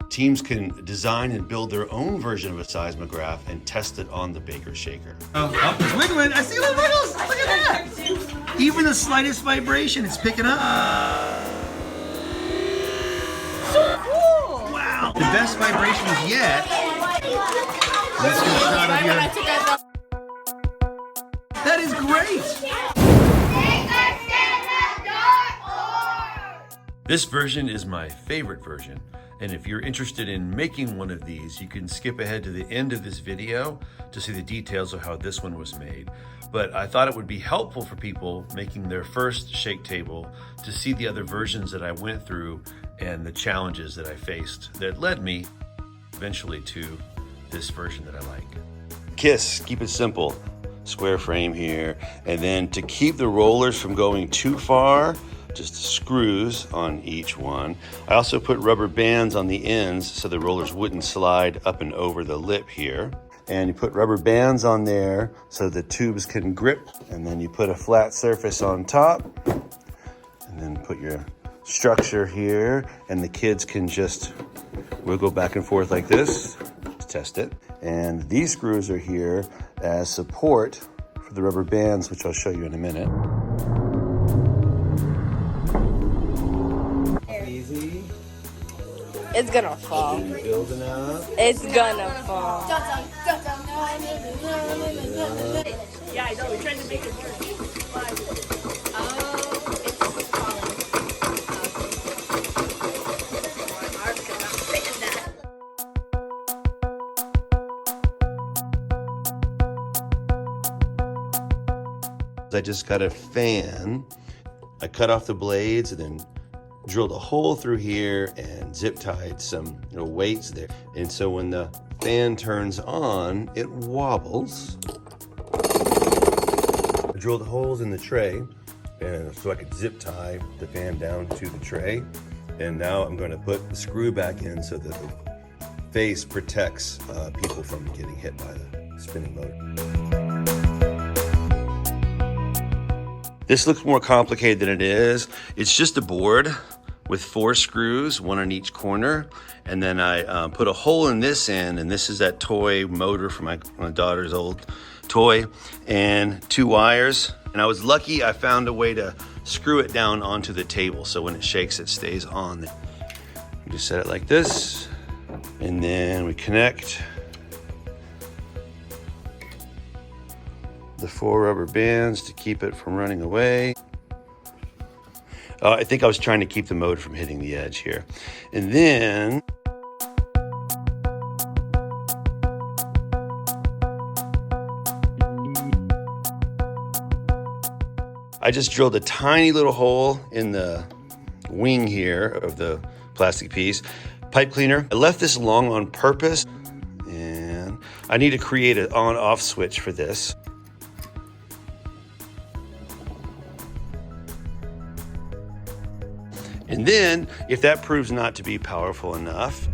Teams can design and build their own version of a seismograph and test it on the Baker Shaker. Oh, it's wiggling. I see little wiggles. Look at that. Even the slightest vibration, it's picking up. So cool. Wow. The best vibrations yet. Let's get a shot of here. That is great. This version is my favorite version. And if you're interested in making one of these, you can skip ahead to the end of this video to see the details of how this one was made. But I thought it would be helpful for people making their first shake table to see the other versions that I went through and the challenges that I faced that led me eventually to this version that I like. KISS, keep it simple. Square frame here. And then to keep the rollers from going too far, just screws on each one. I also put rubber bands on the ends so the rollers wouldn't slide up and over the lip here. And you put rubber bands on there so the tubes can grip. And then you put a flat surface on top. And then put your structure here. And the kids can just wiggle back and forth like this to test it. And these screws are here as support for the rubber bands, which I'll show you in a minute. It's gonna fall. Building up. It's gonna fall. Yeah, I know. We're trying to make it work. I just got a fan. I cut off the blades and then drilled a hole through here and zip tied some weights there. And so when the fan turns on, it wobbles. I drilled holes in the tray and so I could zip tie the fan down to the tray. And now I'm going to put the screw back in so that the face protects people from getting hit by the spinning motor. This looks more complicated than it is. It's just a board with 4 screws, 1 on each corner. And then I put a hole in this end, and this is that toy motor from my daughter's old toy, and 2 wires. And I was lucky I found a way to screw it down onto the table so when it shakes, it stays on. You just set it like this, and then we connect the 4 rubber bands to keep it from running away. I think I was trying to keep the motor from hitting the edge here. And then I just drilled a tiny little hole in the wing here of the plastic piece. Pipe cleaner. I left this long on purpose, and I need to create an on-off switch for this. And then, if that proves not to be powerful enough,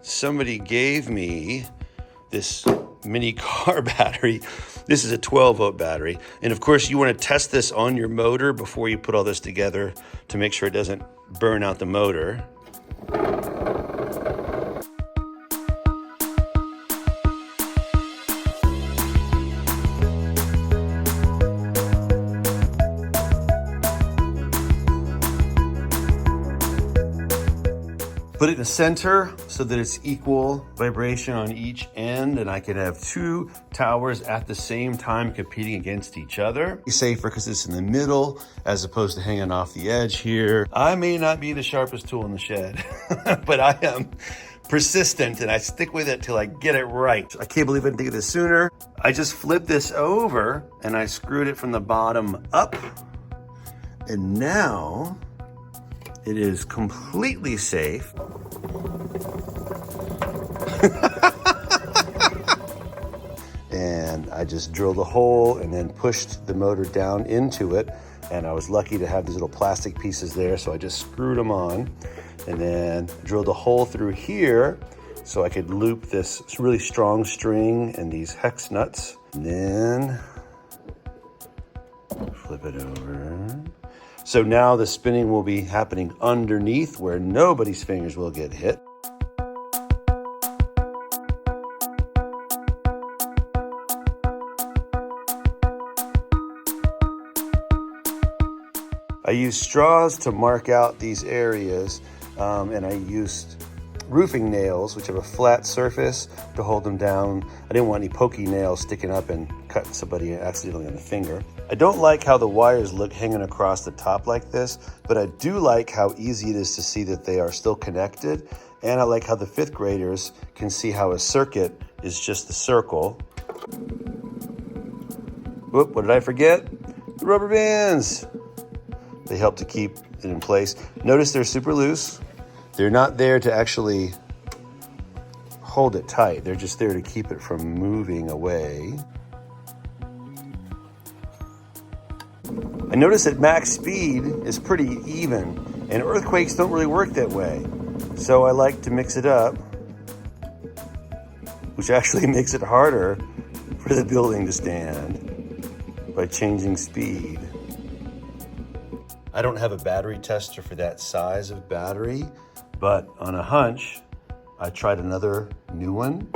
somebody gave me this mini car battery. This is a 12-volt battery. And of course, you want to test this on your motor before you put all this together to make sure it doesn't burn out the motor. Put it in the center so that it's equal vibration on each end, and I can have 2 towers at the same time competing against each other. It's safer because it's in the middle as opposed to hanging off the edge here. I may not be the sharpest tool in the shed, but I am persistent and I stick with it till I get it right. I can't believe I didn't think of this sooner. I just flipped this over and I screwed it from the bottom up, and now it is completely safe. And I I just drilled a hole and then pushed the motor down into it. And I was lucky to have these little plastic pieces there, so I just screwed them on. And then drilled a hole through here so I could loop this really strong string and these hex nuts. And then flip it over. So now the spinning will be happening underneath where nobody's fingers will get hit. I used straws to mark out these areas, and I used roofing nails, which have a flat surface, to hold them down. I didn't want any pokey nails sticking up and cut somebody accidentally on the finger. I don't like how the wires look hanging across the top like this, but I do like how easy it is to see that they are still connected, and I like how the fifth graders can see how a circuit is just the circle. Whoop, what did I forget? The rubber bands. They help to keep it in place. Notice they're super loose. They're not there to actually hold it tight. They're just there to keep it from moving away. I notice that max speed is pretty even, and earthquakes don't really work that way. So I like to mix it up, which actually makes it harder for the building to stand by changing speed. I don't have a battery tester for that size of battery, but on a hunch, I tried another new one.